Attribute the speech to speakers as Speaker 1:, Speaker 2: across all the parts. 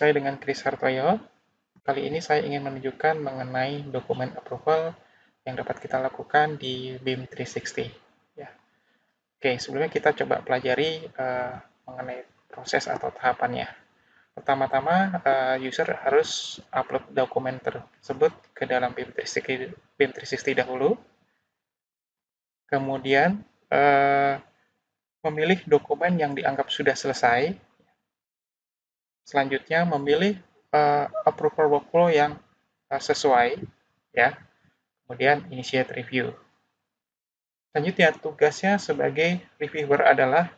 Speaker 1: Saya dengan Kris Hartoyo. Kali ini saya ingin menunjukkan mengenai dokumen approval yang dapat kita lakukan di BIM 360. Ya. Oke, sebelumnya kita coba pelajari mengenai proses atau tahapannya. Pertama-tama, user harus upload dokumen tersebut ke dalam BIM 360 dahulu. Kemudian, memilih dokumen yang dianggap sudah selesai. Selanjutnya memilih approval workflow yang sesuai, ya. Kemudian initiate review. Selanjutnya tugasnya sebagai reviewer adalah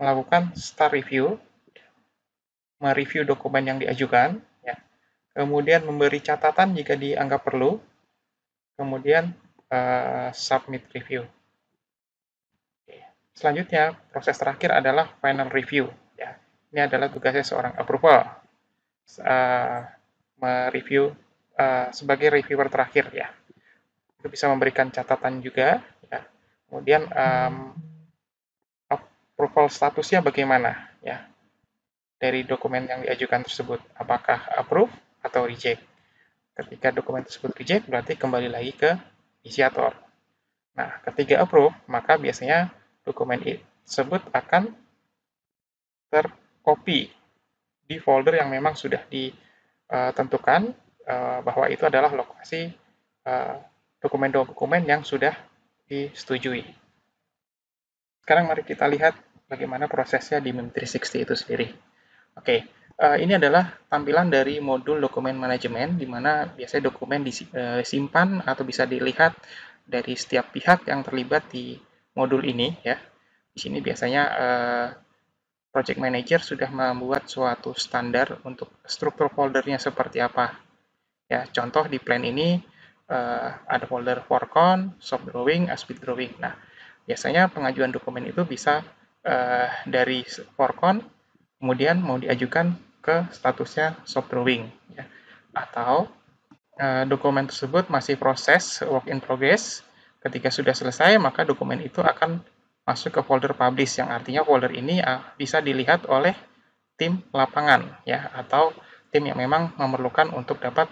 Speaker 1: melakukan start review, mereview dokumen yang diajukan, ya. Kemudian memberi catatan jika dianggap perlu, kemudian submit review. Selanjutnya proses terakhir adalah final review. Ya. Ini adalah tugasnya seorang approval. Mereview sebagai reviewer terakhir, ya. Itu bisa memberikan catatan juga, ya. Kemudian approval statusnya bagaimana, ya, dari dokumen yang diajukan tersebut, apakah approve atau reject. Ketika dokumen tersebut reject, berarti kembali lagi ke inisiator. Nah, ketika approve, maka biasanya dokumen tersebut akan tercopy di folder yang memang sudah ditentukan bahwa itu adalah lokasi dokumen-dokumen yang sudah disetujui. Sekarang mari kita lihat bagaimana prosesnya di BIM 360 itu sendiri. Oke, ini adalah tampilan dari modul dokumen manajemen, di mana biasanya dokumen disimpan atau bisa dilihat dari setiap pihak yang terlibat di modul ini, ya. Di sini biasanya project manager sudah membuat suatu standar untuk struktur foldernya seperti apa. Ya, contoh di plan ini ada folder forecon, shop drawing, as-built drawing. Nah, biasanya pengajuan dokumen itu bisa dari forecon, kemudian mau diajukan ke statusnya shop drawing. Ya. Atau dokumen tersebut masih proses work in progress. Ketika sudah selesai, maka dokumen itu akan masuk ke folder publish, yang artinya folder ini bisa dilihat oleh tim lapangan, ya, atau tim yang memang memerlukan untuk dapat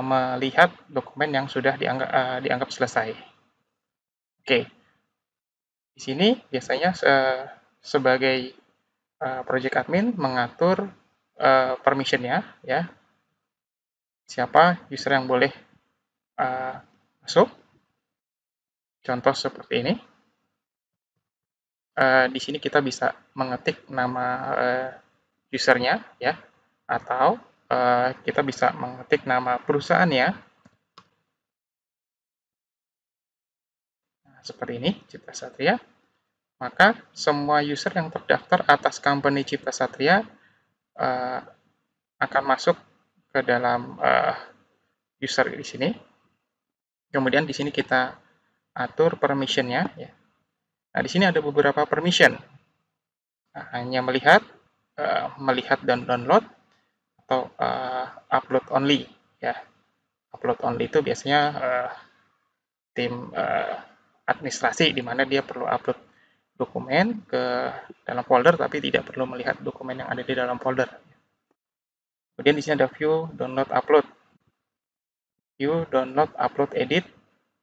Speaker 1: melihat dokumen yang sudah dianggap selesai. Oke, di sini biasanya sebagai project admin mengatur permission-nya, ya, siapa user yang boleh masuk. Contoh seperti ini. Di sini kita bisa mengetik nama usernya, ya, atau kita bisa mengetik nama perusahaannya. Nah, seperti ini, Cipta Satria. Maka semua user yang terdaftar atas company Cipta Satria akan masuk ke dalam user di sini. Kemudian di sini kita atur permission-nya, ya. Nah, di sini ada beberapa permission. Nah, hanya melihat dan download, atau upload only, ya. Upload only itu biasanya tim administrasi, di mana dia perlu upload dokumen ke dalam folder tapi tidak perlu melihat dokumen yang ada di dalam folder. Kemudian di sini ada view, download, upload. View, download, upload, edit,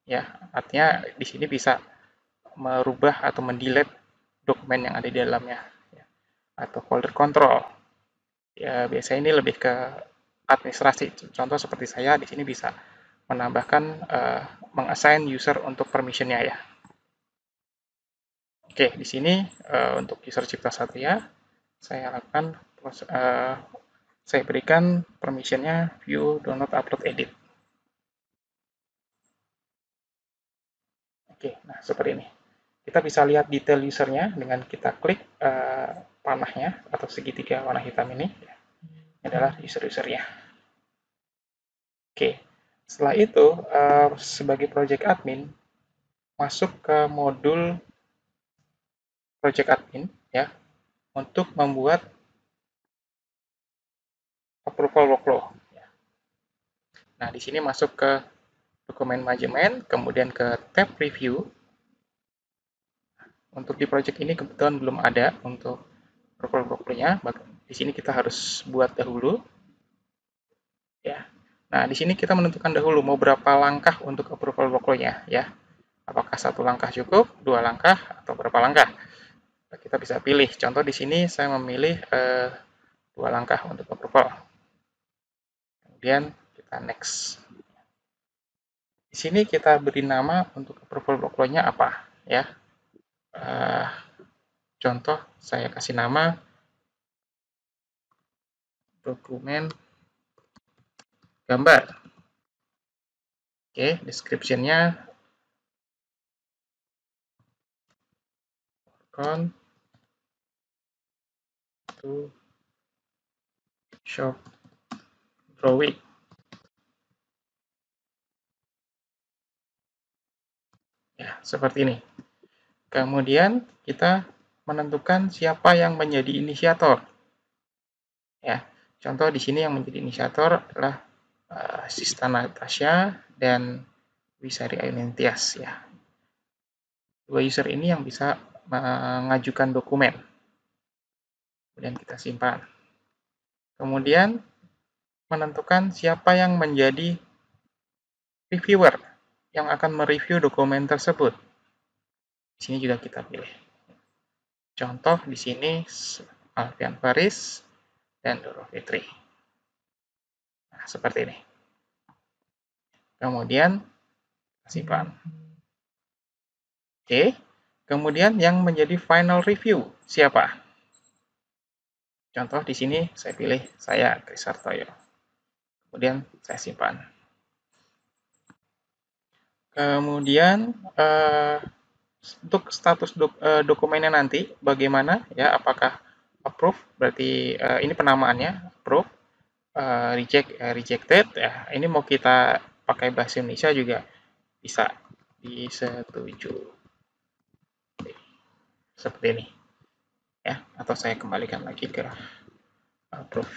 Speaker 1: ya. Artinya di sini bisa merubah atau mendelete dokumen yang ada di dalamnya, ya. Atau folder control. Ya, biasanya ini lebih ke administrasi. Contoh seperti saya di sini bisa menambahkan mengassign user untuk permission-nya, ya. Oke, di sini untuk user Cipta Satria saya lakukan saya berikan permission-nya view, download, upload, edit. Oke, nah seperti ini. Kita bisa lihat detail usernya dengan kita klik panahnya atau segitiga warna hitam ini. Ini adalah user-usernya. Oke, setelah itu sebagai project admin masuk ke modul project admin, ya, untuk membuat approval workflow. Nah, di sini masuk ke dokumen manajemen, kemudian ke tab review. Untuk di project ini kebetulan belum ada untuk approval workflow-nya. Di sini kita harus buat dahulu, ya. Nah, di sini kita menentukan dahulu mau berapa langkah untuk approval workflow-nya, ya. Apakah satu langkah cukup, dua langkah, atau berapa langkah? Kita bisa pilih. Contoh di sini saya memilih dua langkah untuk approval. Kemudian kita next. Di sini kita beri nama untuk approval workflow-nya apa, ya. Contoh saya kasih nama dokumen gambar. Oke, description-nya count to shop drawing. Ya, seperti ini. Kemudian kita menentukan siapa yang menjadi inisiator. Ya, contoh di sini yang menjadi inisiator adalah Sista Natasha dan Wisari Ainentias, ya. Dua user ini yang bisa mengajukan dokumen. Kemudian kita simpan. Kemudian menentukan siapa yang menjadi reviewer yang akan mereview dokumen tersebut. Di sini juga kita pilih. Contoh di sini Alfian Faris dan Doro Fitri. Nah, seperti ini. Kemudian simpan. Oke. Kemudian yang menjadi final review siapa? Contoh di sini saya pilih saya Trisartoyo. Kemudian saya simpan. Kemudian untuk status dokumennya nanti bagaimana, ya, apakah approve, berarti ini penamaannya approve, rejected, ya. Ini mau kita pakai bahasa Indonesia juga bisa, disetujui, seperti ini, ya. Atau saya kembalikan lagi ke approve.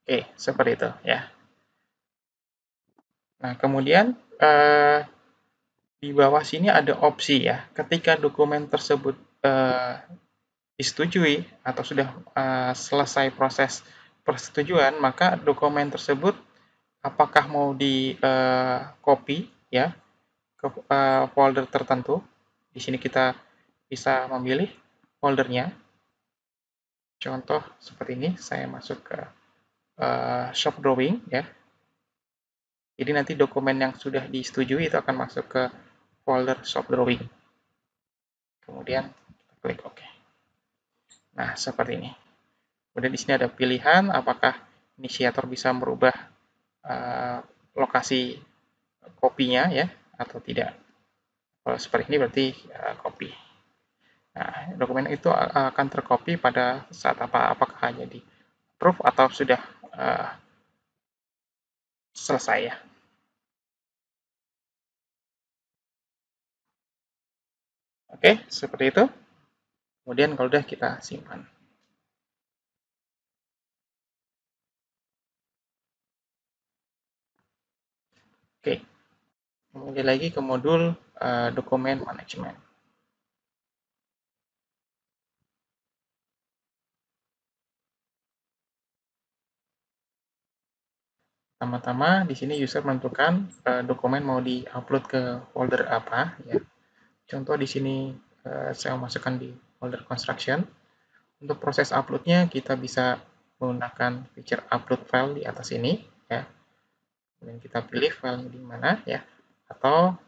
Speaker 1: Oke, seperti itu, ya. Nah, kemudian di bawah sini ada opsi, ya. Ketika dokumen tersebut disetujui atau sudah selesai proses persetujuan, maka dokumen tersebut apakah mau di copy, ya, ke folder tertentu. Di sini kita bisa memilih foldernya. Contoh seperti ini, saya masuk ke shop drawing, ya. Jadi nanti dokumen yang sudah disetujui itu akan masuk ke folder shop drawing. Kemudian kita klik OK. Nah, seperti ini. Kemudian di sini ada pilihan apakah inisiator bisa merubah lokasi kopinya, ya, atau tidak. Kalau seperti ini berarti copy. Nah, dokumen itu akan tercopy pada saat apakah hanya di approve atau sudah selesai, ya. Oke, seperti itu. Kemudian kalau sudah kita simpan. Oke, kemudian lagi ke modul dokumen manajemen. Pertama-tama di sini user menentukan dokumen mau di-upload ke folder apa, ya. Contoh di sini saya masukkan di folder construction. Untuk proses upload-nya kita bisa menggunakan feature upload file di atas ini, ya. Kemudian kita pilih file di mana, ya. Atau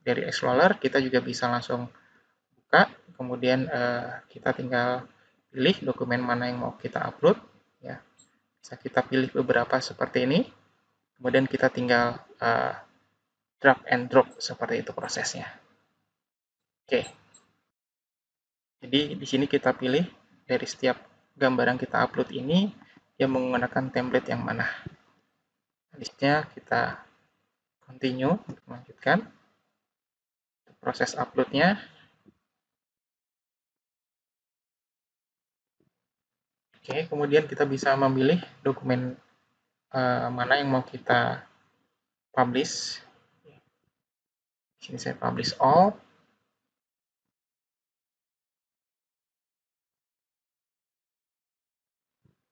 Speaker 1: dari Explorer kita juga bisa langsung buka, kemudian kita tinggal pilih dokumen mana yang mau kita upload, ya. Bisa kita pilih beberapa seperti ini, kemudian kita tinggal drag and drop, seperti itu prosesnya. Oke, jadi di sini kita pilih dari setiap gambar yang kita upload ini yang menggunakan template yang mana. Listnya kita continue, melanjutkan proses uploadnya. Oke, kemudian kita bisa memilih dokumen mana yang mau kita publish. Di sini saya publish all.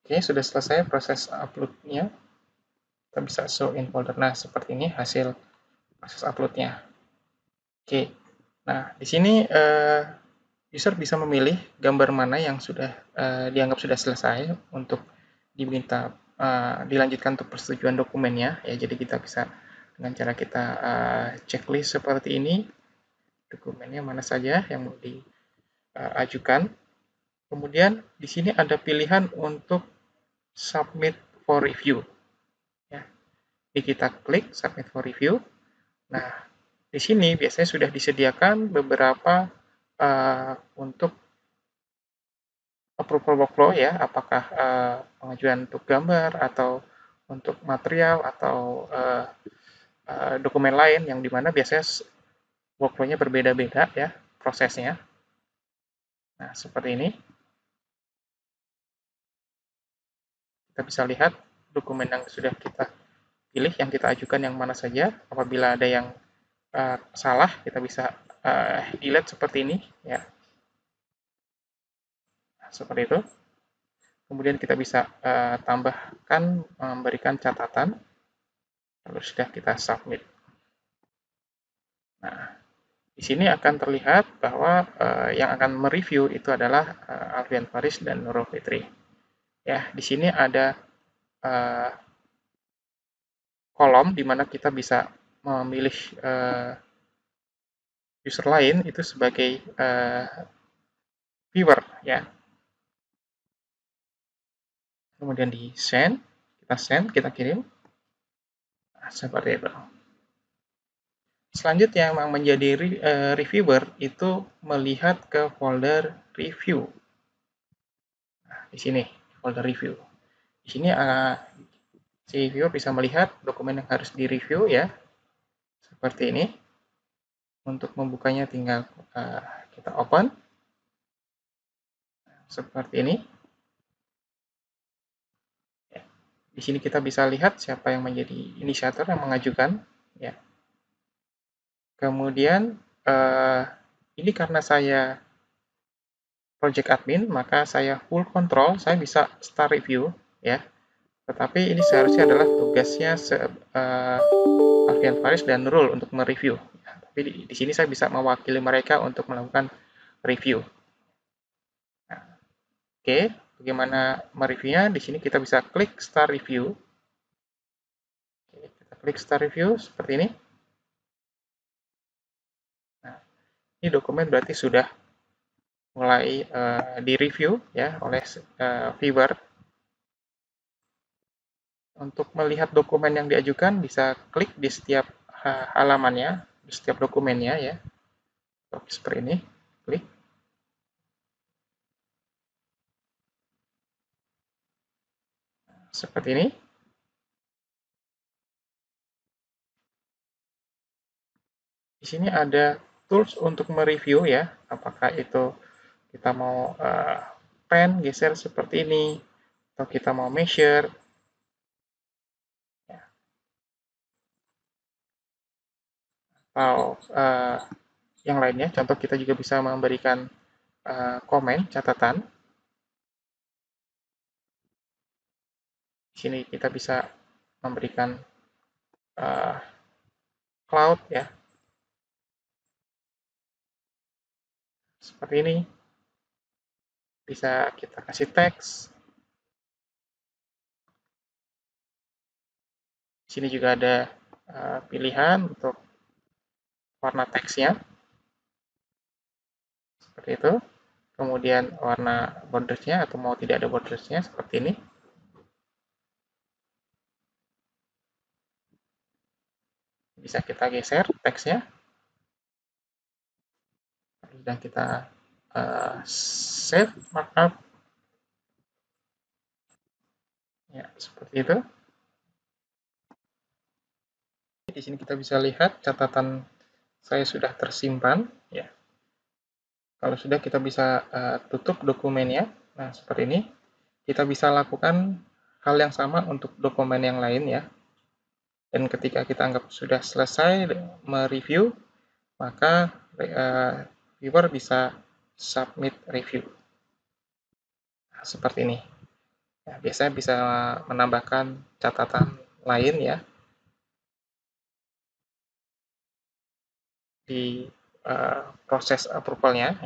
Speaker 1: Oke, sudah selesai proses upload-nya. Kita bisa show in folder. Nah, seperti ini hasil proses upload-nya. Oke, nah di sini user bisa memilih gambar mana yang sudah dianggap sudah selesai untuk diminta dilanjutkan untuk persetujuan dokumennya. Ya, jadi kita bisa dengan cara kita checklist seperti ini, dokumennya mana saja yang mau diajukan. Kemudian di sini ada pilihan untuk submit for review. Ya, jadi kita klik submit for review. Nah, di sini biasanya sudah disediakan beberapa untuk approval workflow ya, apakah pengajuan untuk gambar atau untuk material atau dokumen lain yang dimana biasanya workflow-nya berbeda-beda ya prosesnya. Nah, seperti ini. Kita bisa lihat dokumen yang sudah kita pilih, yang kita ajukan yang mana saja. Apabila ada yang salah, kita bisa delete seperti ini ya. Nah, seperti itu. Kemudian kita bisa tambahkan, memberikan catatan, lalu sudah kita submit. Nah, di sini akan terlihat bahwa yang akan mereview itu adalah Alfian Faris dan Nurul Fitri. Ya, di sini ada kolom di mana kita bisa memilih user lain itu sebagai viewer ya. Kemudian di send, kita kirim. Nah, seperti itu. Selanjutnya yang menjadi reviewer itu melihat ke folder review. Nah, di sini folder review. Di sini si reviewer bisa melihat dokumen yang harus direview ya. Seperti ini. Untuk membukanya tinggal kita open. Seperti ini. Di sini kita bisa lihat siapa yang menjadi inisiator yang mengajukan. Ya. Kemudian ini karena saya project admin, maka saya full control, saya bisa start review ya. Tetapi ini seharusnya adalah tugasnya Alfian Faris dan Nurul untuk mereview. Ya, tapi di sini saya bisa mewakili mereka untuk melakukan review. Nah, oke, bagaimana mereviewnya? Di sini kita bisa klik start review. Oke, kita klik start review seperti ini. Nah, ini dokumen berarti sudah mulai direview ya oleh viewer. Untuk melihat dokumen yang diajukan bisa klik di setiap halamannya, di setiap dokumennya ya. Seperti ini, klik. Seperti ini. Di sini ada tools untuk mereview ya, apakah itu kita mau pen, geser seperti ini, atau kita mau measure. Ya. Atau yang lainnya, contoh kita juga bisa memberikan komen, catatan. Di sini kita bisa memberikan cloud ya, seperti ini. Bisa kita kasih teks. Di sini juga ada pilihan untuk warna teksnya. Seperti itu. Kemudian warna bordersnya atau mau tidak ada bordersnya seperti ini. Bisa kita geser teksnya. Sudah kita save markup. Ya, seperti itu. Di sini kita bisa lihat catatan saya sudah tersimpan. Ya. Kalau sudah kita bisa tutup dokumennya. Nah, seperti ini. Kita bisa lakukan hal yang sama untuk dokumen yang lain ya. Dan ketika kita anggap sudah selesai mereview, maka viewer bisa submit review. Nah, seperti ini. Ya, biasanya bisa menambahkan catatan lain ya di proses approval-nya.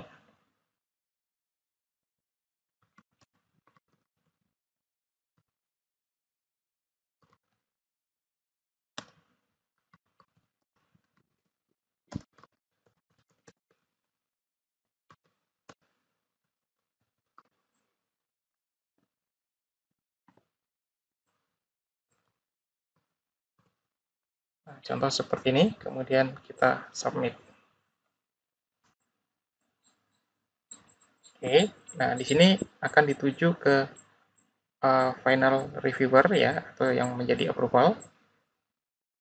Speaker 1: Nah, contoh seperti ini, kemudian kita submit. Oke, nah di sini akan dituju ke final reviewer ya, atau yang menjadi approval.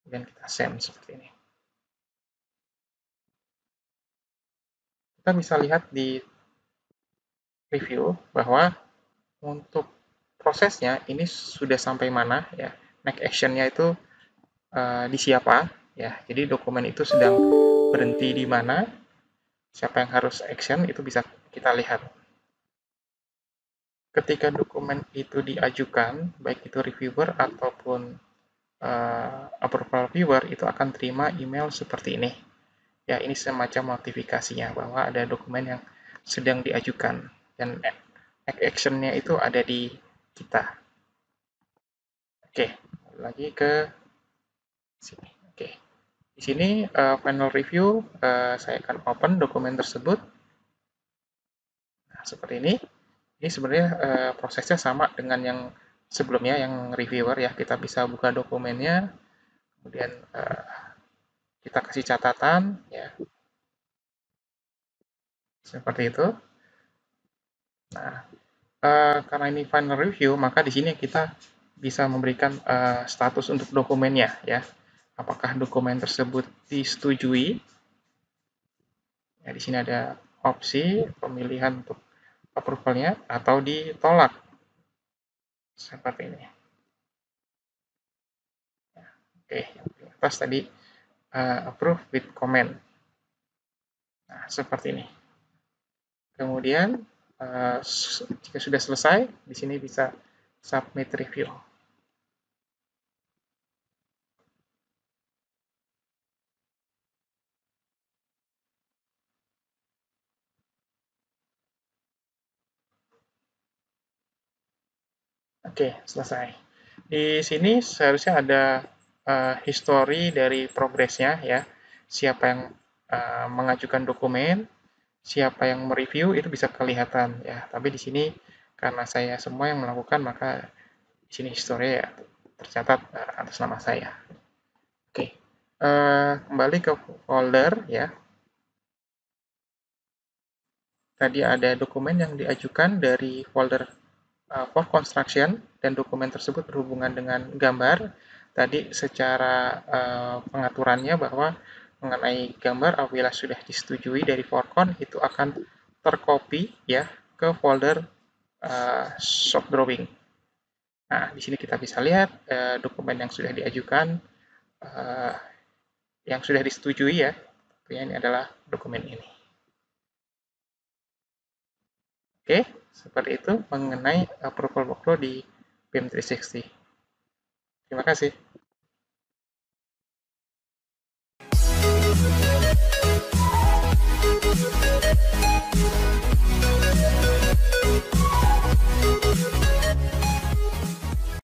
Speaker 1: Kemudian kita send seperti ini. Kita bisa lihat di review bahwa untuk prosesnya ini sudah sampai mana ya. Next action-nya itu di siapa ya. Jadi dokumen itu sedang berhenti di mana, siapa yang harus action itu bisa kita lihat. Ketika dokumen itu diajukan, baik itu reviewer ataupun approval viewer, itu akan terima email seperti ini. Ya, ini semacam notifikasinya bahwa ada dokumen yang sedang diajukan dan action-nya itu ada di kita. Oke, lagi ke sini. Oke, di sini final review, saya akan open dokumen tersebut. Nah, seperti ini. Ini sebenarnya prosesnya sama dengan yang sebelumnya, yang reviewer ya. Kita bisa buka dokumennya, kemudian kita kasih catatan, ya seperti itu. Nah, karena ini final review, maka di sini kita bisa memberikan status untuk dokumennya, ya. Apakah dokumen tersebut disetujui? Ya, di sini ada opsi pemilihan untuk approval-nya atau ditolak, seperti ini. Oke, yang atas tadi approve with comment. Nah, seperti ini. Kemudian, jika sudah selesai, di sini bisa submit review. Oke, selesai. Di sini seharusnya ada history dari progresnya ya. Siapa yang mengajukan dokumen, siapa yang mereview itu bisa kelihatan ya. Tapi di sini karena saya semua yang melakukan, maka di sini history ya tercatat atas nama saya. Oke, kembali ke folder ya. Tadi ada dokumen yang diajukan dari folder for construction dan dokumen tersebut berhubungan dengan gambar. Tadi secara pengaturannya bahwa mengenai gambar apabila sudah disetujui dari Forcon itu akan tercopy ya ke folder shop drawing. Nah, di sini kita bisa lihat dokumen yang sudah diajukan, yang sudah disetujui ya. Tentunya ini adalah dokumen ini. Oke, seperti itu mengenai approval workflow di BIM 360. Terima kasih.